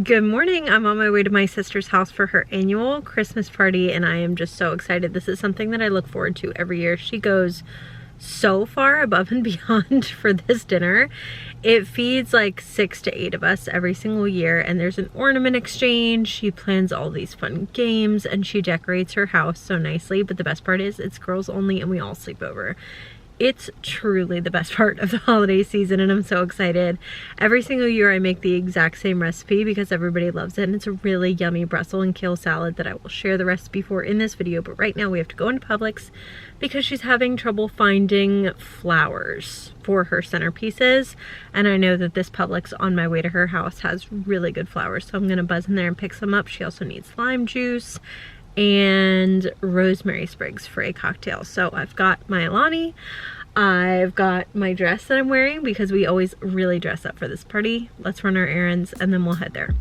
Good morning. I'm on my way to my sister's house for her annual Christmas party, and I am just so excited. This is something that I look forward to every year. She goes so far above and beyond for this dinner. It feeds like 6 to 8 of us every single year, and there's an ornament exchange. She plans all these fun games, and she decorates her house so nicely. But the best part is it's girls only, and we all sleep over. It's truly the best part of the holiday season, and I'm so excited. Every single year I make the exact same recipe because everybody loves it, and it's a really yummy Brussels and kale salad that I will share the recipe for in this video. But right now we have to go into Publix because she's having trouble finding flowers for her centerpieces, and I know that this Publix on my way to her house has really good flowers, so I'm gonna buzz in there and pick some up. She also needs lime juice and rosemary sprigs for a cocktail. So I've got my Alani, I've got my dress that I'm wearing because we always really dress up for this party. Let's run our errands and then we'll head there.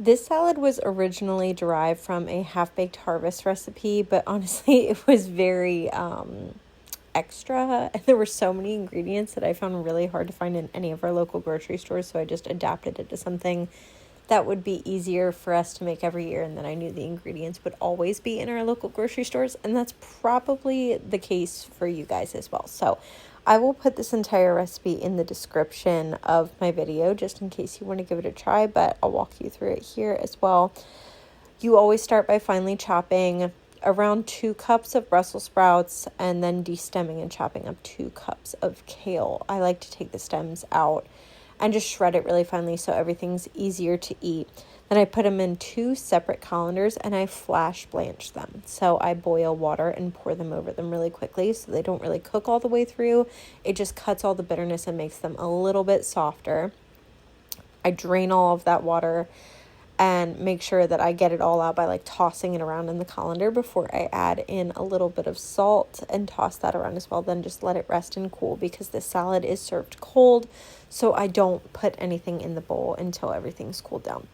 This salad was originally derived from a Halfbaked Harvest recipe, but honestly, it was very extra, and there were so many ingredients that I found really hard to find in any of our local grocery stores, so I just adapted it to something that would be easier for us to make every year, and then I knew the ingredients would always be in our local grocery stores, and that's probably the case for you guys as well. So I will put this entire recipe in the description of my video just in case you want to give it a try, but I'll walk you through it here as well. You always start by finely chopping around 2 cups of Brussels sprouts and then destemming and chopping up 2 cups of kale. I like to take the stems out and just shred it really finely so everything's easier to eat. Then I put them in 2 separate colanders and I flash blanch them. So I boil water and pour them over them really quickly so they don't really cook all the way through. It just cuts all the bitterness and makes them a little bit softer. I drain all of that water and make sure that I get it all out by like tossing it around in the colander before I add in a little bit of salt and toss that around as well. Then just let it rest and cool because this salad is served cold, so I don't put anything in the bowl until everything's cooled down.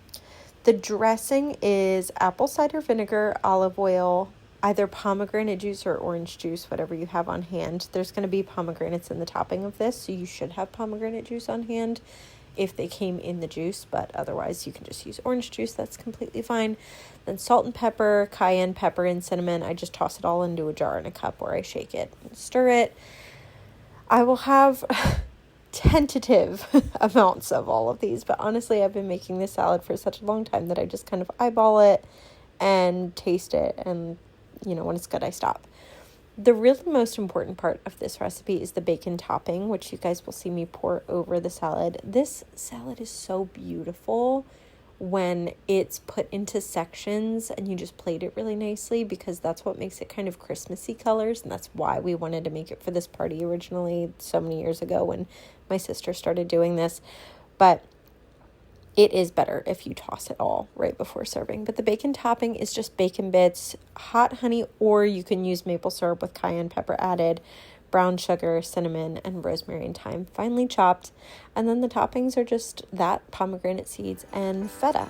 The dressing is apple cider vinegar, olive oil, either pomegranate juice or orange juice, whatever you have on hand. There's going to be pomegranates in the topping of this, so you should have pomegranate juice on hand if they came in the juice, but otherwise you can just use orange juice. That's completely fine. Then salt and pepper, cayenne pepper, and cinnamon. I just toss it all into a jar in a cup where I shake it and stir it. I will have tentative amounts of all of these, but honestly I've been making this salad for such a long time that I just kind of eyeball it and taste it, and when it's good I stop. The really most important part of this recipe is the bacon topping, which you guys will see me pour over the salad. This salad is so beautiful when it's put into sections and you just plate it really nicely, because that's what makes it kind of Christmassy colors, and that's why we wanted to make it for this party originally so many years ago when my sister started doing this. But it is better if you toss it all right before serving. But the bacon topping is just bacon bits, hot honey, or you can use maple syrup with cayenne pepper added, brown sugar, cinnamon, and rosemary and thyme finely chopped. And then the toppings are just that, pomegranate seeds and feta.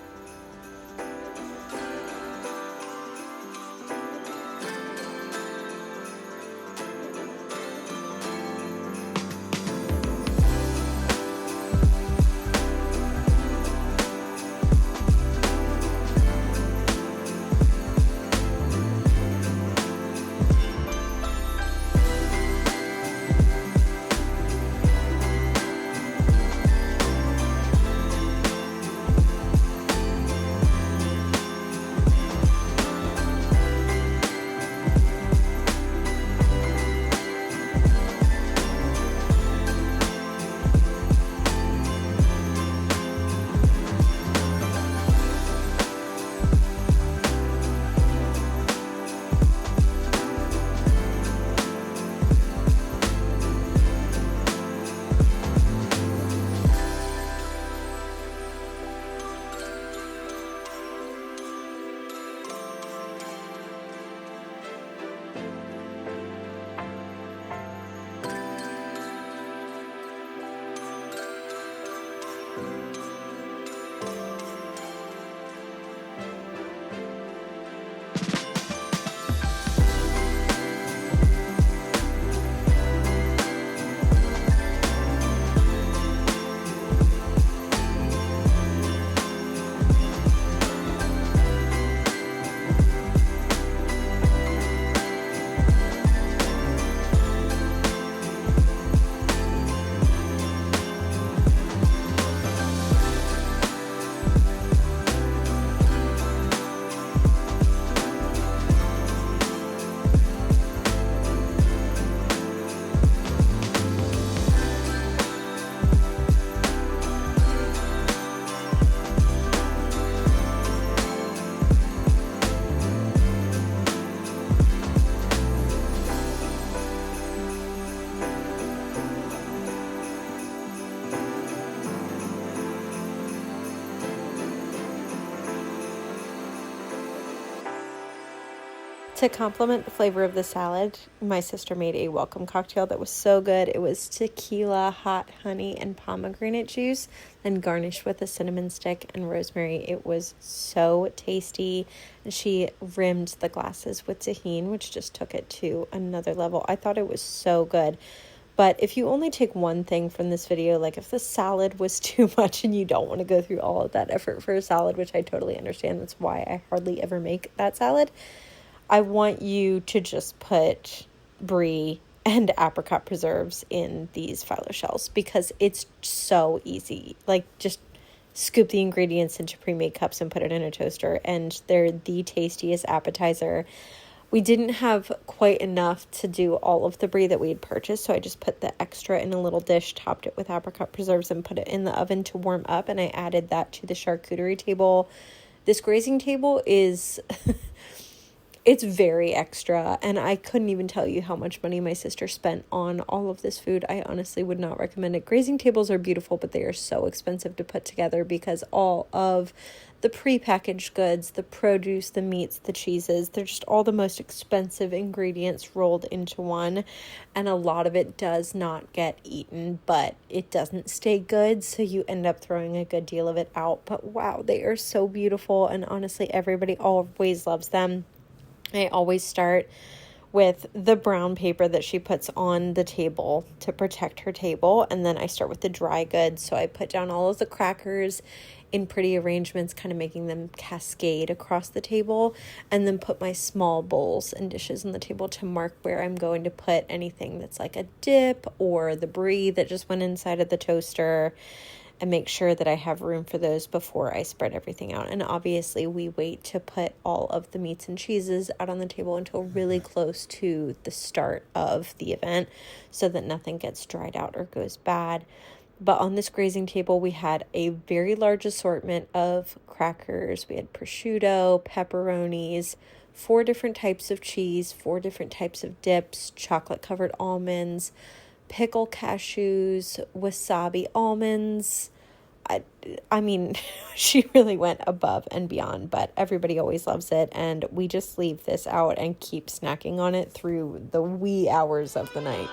To complement the flavor of the salad, my sister made a welcome cocktail that was so good. It was tequila, hot honey, and pomegranate juice, then garnished with a cinnamon stick and rosemary. It was so tasty. And she rimmed the glasses with tahini, which just took it to another level. I thought it was so good. But if you only take one thing from this video, like if the salad was too much and you don't want to go through all of that effort for a salad, which I totally understand, that's why I hardly ever make that salad, I want you to just put brie and apricot preserves in these phyllo shells, because it's so easy. Like, just scoop the ingredients into pre-made cups and put it in a toaster, and they're the tastiest appetizer. We didn't have quite enough to do all of the brie that we had purchased, so I just put the extra in a little dish, topped it with apricot preserves, and put it in the oven to warm up, and I added that to the charcuterie table. This grazing table is... It's very extra, and I couldn't even tell you how much money my sister spent on all of this food. I honestly would not recommend it. Grazing tables are beautiful, but they are so expensive to put together because all of the prepackaged goods, the produce, the meats, the cheeses, they're just all the most expensive ingredients rolled into one, and a lot of it does not get eaten, but it doesn't stay good, so you end up throwing a good deal of it out. But wow, they are so beautiful, and honestly, everybody always loves them. I always start with the brown paper that she puts on the table to protect her table, and then I start with the dry goods. So I put down all of the crackers in pretty arrangements, kind of making them cascade across the table, and then put my small bowls and dishes on the table to mark where I'm going to put anything that's like a dip or the brie that just went inside of the toaster. and make sure that I have room for those before I spread everything out. And obviously we wait to put all of the meats and cheeses out on the table until really close to the start of the event so that nothing gets dried out or goes bad. But on this grazing table, we had a very large assortment of crackers. We had prosciutto, pepperonis, 4 different types of cheese, 4 different types of dips, chocolate-covered almonds, pickle cashews, wasabi almonds. I mean, she really went above and beyond, but everybody always loves it, and we just leave this out and keep snacking on it through the wee hours of the night.